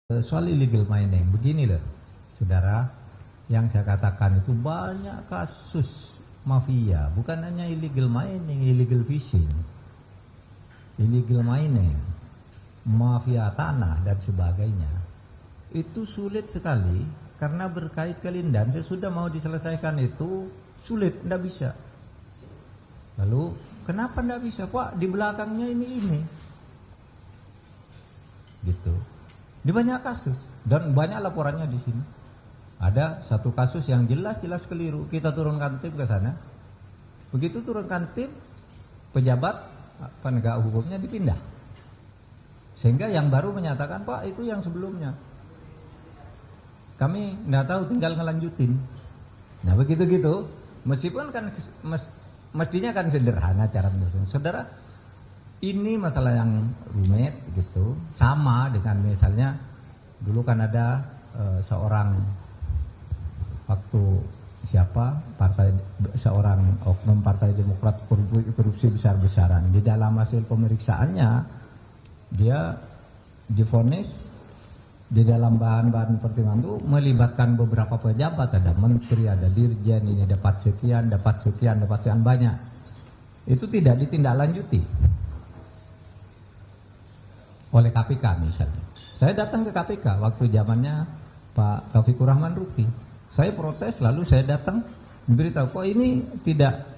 Soal illegal mining, begini loh, saudara, yang saya katakan itu banyak kasus mafia, bukan hanya illegal mining, illegal fishing, illegal mining, mafia tanah dan sebagainya. Itu sulit sekali karena berkait kelindan. Sesudah mau diselesaikan itu sulit, tidak bisa. Lalu kenapa tidak bisa? Pak, di belakangnya ini, gitu. Di banyak kasus dan banyak laporannya di sini. Ada satu kasus yang jelas-jelas keliru, kita turunkan tim ke sana. Begitu turunkan tim, pejabat penegak hukumnya dipindah. Sehingga yang baru menyatakan, Pak, itu yang sebelumnya. Kami nggak tahu, tinggal ngelanjutin. Nah begitu gitu, meskipun kan mestinya kan sederhana cara menyelesaikan. Saudara, ini masalah yang rumit gitu, sama dengan misalnya dulu kan ada seorang waktu seorang oknum Partai Demokrat korupsi besar-besaran. Di dalam hasil pemeriksaannya dia divonis di dalam bahan-bahan pertimbangan itu melibatkan beberapa pejabat, ada menteri, ada dirjen, ini dapat sekian banyak. Itu tidak ditindaklanjuti oleh KPK misalnya. Saya datang ke KPK waktu zamannya Pak Taufikur Rahman Ruki. Saya protes, lalu saya datang diberitahu kok ini tidak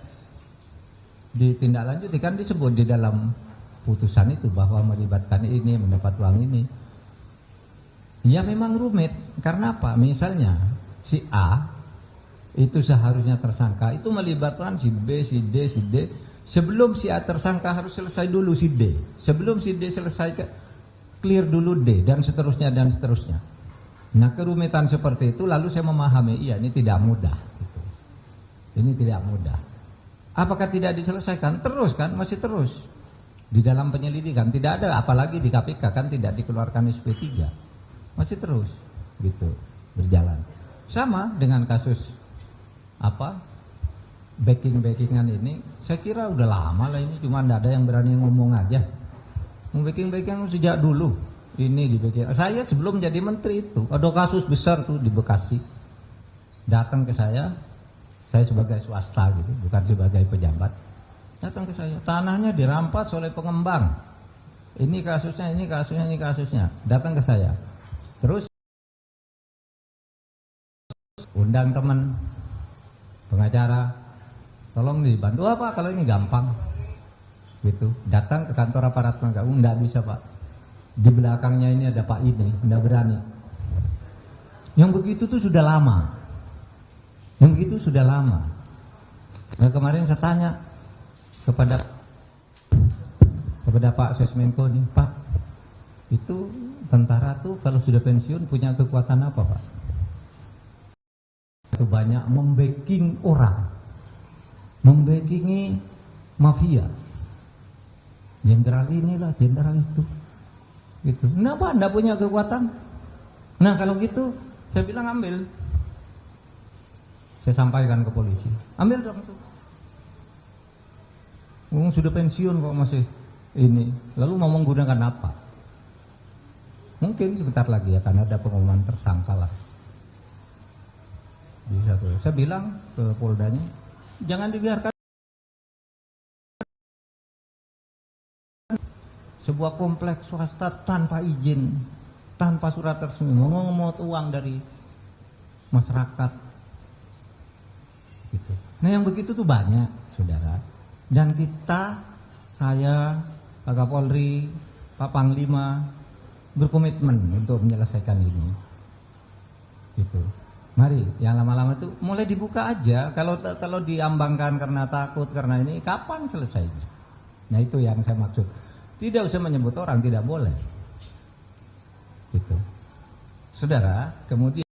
ditindaklanjuti, kan disebut di dalam putusan itu bahwa melibatkan ini, mendapat uang ini. Ya memang rumit, karena apa? Misalnya si A itu seharusnya tersangka, itu melibatkan si B, si D, si D. Sebelum si A tersangka harus selesai dulu si D. Sebelum si D selesai clear dulu D, dan seterusnya dan seterusnya. Nah kerumitan seperti itu lalu saya memahami, iya ini tidak mudah gitu. Ini tidak mudah. Apakah tidak diselesaikan? Terus kan, masih terus di dalam penyelidikan. Tidak ada, apalagi di KPK kan tidak dikeluarkan SP3. Masih terus gitu berjalan. Sama dengan kasus backing-backingan ini, saya kira udah lama lah ini, cuma tidak ada yang berani ngomong aja. Backing-backing sejak dulu ini di backing. Saya sebelum jadi menteri itu ada kasus besar tuh di Bekasi, datang ke saya sebagai swasta gitu, bukan sebagai pejabat, datang ke saya, tanahnya dirampas oleh pengembang, ini kasusnya, datang ke saya, terus undang teman pengacara, tolong dibantu apa kalau ini gampang gitu. Datang ke kantor aparat penegak hukum, enggak bisa Pak, di belakangnya ini ada Pak ini, enggak berani. Yang begitu tuh sudah lama, Nah, kemarin saya tanya kepada Pak Sesmenko nih, Pak, itu tentara tuh kalau sudah pensiun punya kekuatan apa Pak? Itu banyak membacking orang, membackingi mafia, jenderal inilah, jenderal itu, gitu. Kenapa anda punya kekuatan? Nah kalau gitu, saya bilang ambil. Saya sampaikan ke polisi, ambil dong itu. Sudah pensiun kok masih ini. Lalu mau menggunakan apa? Mungkin sebentar lagi akan ada pengumuman tersangka lah. Bisa tuh. Saya bilang ke Poldanya, jangan dibiarkan sebuah kompleks swasta tanpa izin, tanpa surat resmi, mengemot uang dari masyarakat gitu. Nah yang begitu tuh banyak saudara, dan kita, saya, Pak Kapolri, Pak Panglima berkomitmen untuk menyelesaikan ini gitu. Mari yang lama-lama itu mulai dibuka aja. Kalau diambangkan karena takut, karena ini, kapan selesainya? Nah itu yang saya maksud. Tidak usah menyebut orang, tidak boleh gitu. Saudara, kemudian